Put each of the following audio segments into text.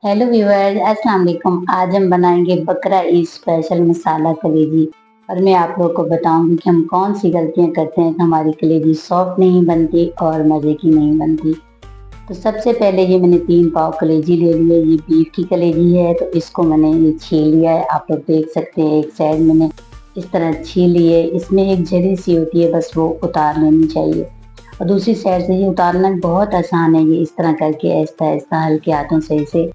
Hello viewers, अस्सलाम वालेकुम। आज हम बनाएंगे बकरा ईद स्पेशल मसाला कलेजी। और मैं आप लोगों को बताऊंगी कि हम कौन सी गलतियां करते हैं कि हमारी कलेजी सॉफ्ट नहीं बनती और मज़े की नहीं बनती। तो सबसे पहले ये मैंने 3 पाव कलेजी ले लिए। ये बीफ की कलेजी है तो इसको मैंने ये छील लिया है। आप लोग देख सकते हैं एक साइड मैंने इस तरह छील ली है। इसमें एक जली सी होती है, बस वो उतार लेनी चाहिए। और दूसरी साइड से ये उतारना बहुत आसान है। ये इस तरह करके आहिस्ता आहिस्ता हल्के हाथों से इसे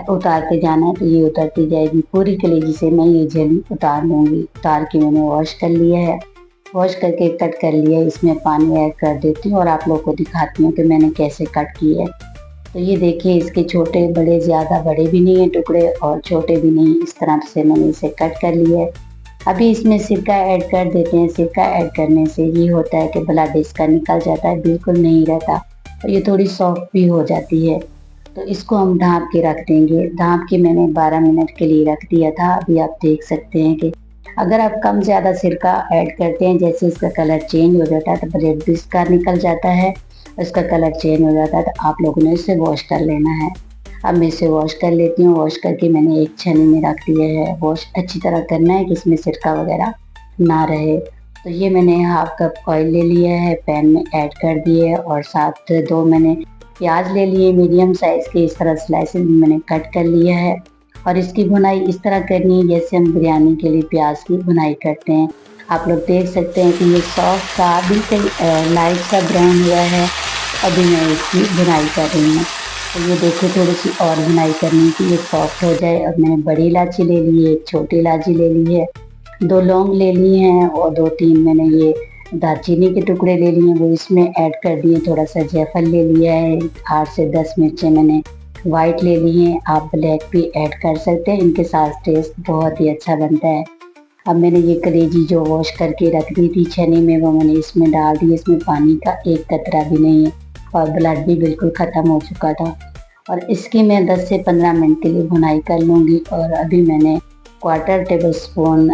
उतारते जाना है तो ये उतरती जाएगी। पूरी कलेजी से मैं ये जली उतार लूंगी। उतार के मैंने वॉश कर लिया है। वॉश करके कट कर लिया है। इसमें पानी ऐड कर देती हूँ और आप लोगों को दिखाती हूँ कि मैंने कैसे कट किया है। तो ये देखिए, इसके छोटे बड़े, ज़्यादा बड़े भी नहीं है टुकड़े और छोटे भी नहीं। इस तरह से मैंने इसे कट कर लिया है। अभी इसमें सिरका ऐड कर देते हैं। सिरका ऐड करने से ये होता है कि ब्लड इसका निकल जाता है, बिल्कुल नहीं रहता और ये थोड़ी सॉफ्ट भी हो जाती है। तो इसको हम ढाँप के रख देंगे। ढाँप के मैंने 12 मिनट के लिए रख दिया था। अभी आप देख सकते हैं कि अगर आप कम ज़्यादा सिरका ऐड करते हैं, जैसे इसका कलर चेंज हो जाता है तो ब्रेड भी इसका निकल जाता है, इसका कलर चेंज हो जाता है, तो आप लोगों ने इसे वॉश कर लेना है। अब मैं इसे वॉश कर लेती हूँ। वॉश करके मैंने एक छन्नी में रख दिया है। वॉश अच्छी तरह करना है कि इसमें सिरका वगैरह ना रहे। तो ये मैंने हाफ कप ऑयल ले लिया है, पैन में ऐड कर दिए और साथ 2 मैंने प्याज ले लिए मीडियम साइज के। इस तरह स्लाइसेस में मैंने कट कर लिया है और इसकी भुनाई इस तरह करनी है जैसे हम बिरयानी के लिए प्याज की भुनाई करते हैं। आप लोग देख सकते हैं कि ये सॉफ्ट सा बिल्कुल लाइट सा ब्राउन हुआ है। अभी मैं इसकी भुनाई कर रही हूँ। तो ये देखिए, थोड़ी सी और भुनाई करनी थी, ये सॉफ्ट हो जाए। अब मैंने बड़ी इलायची ले ली है, एक छोटी इलायची ले ली है, 2 लौंग ले लिए हैं और 2-3 मैंने ये दालचीनी के टुकड़े ले लिए हैं, वो इसमें ऐड कर दिए। थोड़ा सा जायफल ले लिया है। 8 से 10 मिर्चें मैंने वाइट ले ली हैं। आप ब्लैक भी ऐड कर सकते हैं, इनके साथ टेस्ट बहुत ही अच्छा बनता है। अब मैंने ये कलेजी जो वॉश करके रख दी थी छन्नी में, वो मैंने इसमें डाल दी। इसमें पानी का एक कतरा भी नहीं है और ब्लड भी बिल्कुल ख़त्म हो चुका था। और इसकी मैं 10 से 15 मिनट के लिए भुनाई कर लूँगी। और अभी मैंने क्वार्टर टेबल स्पून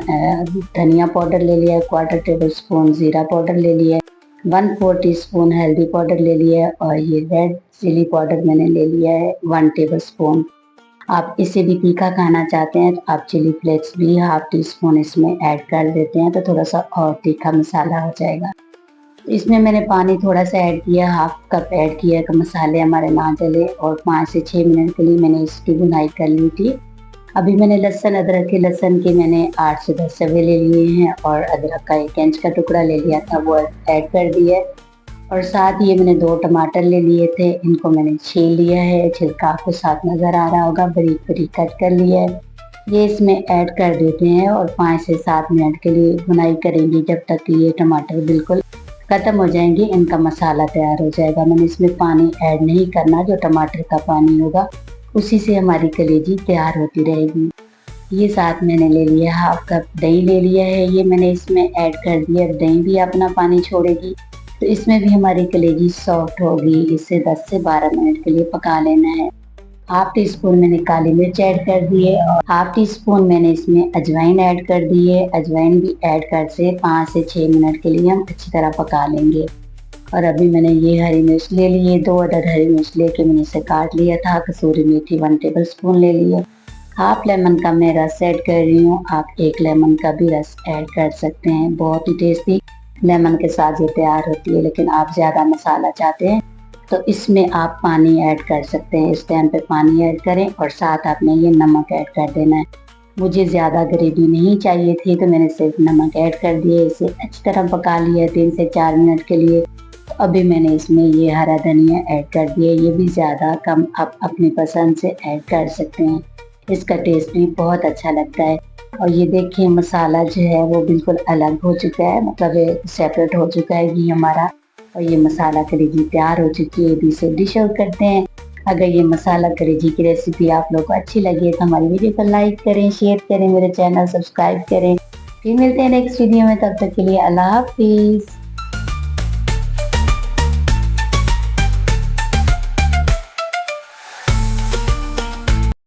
धनिया पाउडर ले लिया है, क्वार्टर टेबल स्पून ज़ीरा पाउडर ले लिया है, 1/4 टीस्पून हल्दी पाउडर ले लिया है और ये रेड चिली पाउडर मैंने ले लिया है 1 टेबल स्पून। आप इसे भी तीखा खाना चाहते हैं तो आप चिली फ्लेक्स भी हाफ टी स्पून इसमें ऐड कर देते हैं तो थोड़ा सा और तीखा मसाला हो जाएगा। इसमें मैंने पानी थोड़ा सा ऐड किया, हाफ कप ऐड किया कि मसाले हमारे ना जले। और 5 से 6 मिनट के लिए मैंने इसकी भुनाई कर ली थी। अभी मैंने लहसुन के मैंने 8 से 10 चबे ले लिए हैं और अदरक का 1 इंच का टुकड़ा ले लिया था, वो ऐड कर दिया। और साथ ही मैंने 2 टमाटर ले लिए थे, इनको मैंने छील लिया है। छिलका आपको साथ नज़र आ रहा होगा, बारीक बारीक कट कर लिया है। ये इसमें ऐड कर देते हैं और 5 से 7 मिनट के लिए भुनाई करेंगे जब तक कि ये टमाटर बिल्कुल खत्म हो जाएंगे, इनका मसाला तैयार हो जाएगा। मैंने इसमें पानी ऐड नहीं करना, जो टमाटर का पानी होगा उसी से हमारी कलेजी तैयार होती रहेगी। ये साथ मैंने ले लिया, हाफ कप दही ले लिया है, ये मैंने इसमें ऐड कर दिया। दही भी अपना पानी छोड़ेगी तो इसमें भी हमारी कलेजी सॉफ्ट होगी। इसे 10 से 12 मिनट के लिए पका लेना है। हाफ टी स्पून मैंने काली मिर्च ऐड कर दी है और हाफ टी स्पून मैंने इसमें अजवाइन ऐड कर दी है। अजवाइन भी ऐड कर से 5 से 6 मिनट के लिए हम अच्छी तरह पका लेंगे। और अभी मैंने ये हरी मिर्च ले ली है, 2 अदद हरी मिर्च लेके मैंने इसे काट लिया था। कसूरी मेथी 1 टेबल स्पून ले लिए। हाफ लेमन का मैं रस ऐड कर रही हूँ, आप 1 लेमन का भी रस ऐड कर सकते हैं। बहुत ही टेस्टी लेमन के साथ ये तैयार होती है। लेकिन आप ज़्यादा मसाला चाहते हैं तो इसमें आप पानी ऐड कर सकते हैं। इस टाइम पे पानी ऐड करें और साथ आपने ये नमक ऐड कर देना है। मुझे ज़्यादा ग्रेवी नहीं चाहिए थी तो मैंने सिर्फ नमक ऐड कर दिए। इसे अच्छी तरह पका लिया 3 से 4 मिनट के लिए। तो अभी मैंने इसमें ये हरा धनिया ऐड कर दिया, ये भी ज़्यादा कम आप अपनी पसंद से ऐड कर सकते हैं। इसका टेस्ट भी बहुत अच्छा लगता है। और ये देखिए, मसाला जो है वो बिल्कुल अलग हो चुका है, मतलब सेपरेट हो चुका है घी हमारा। और ये मसाला कलेजी तैयार हो चुकी है। अभी इसे डिश आउट करते हैं। अगर ये मसाला कलेजी की रेसिपी आप लोग को अच्छी लगी तो हमारी वीडियो को लाइक करें, शेयर करें, मेरे चैनल सब्सक्राइब करें। फिर मिलते हैं नेक्स्ट वीडियो में, तब तक के लिए अल्लाह हाफिज़।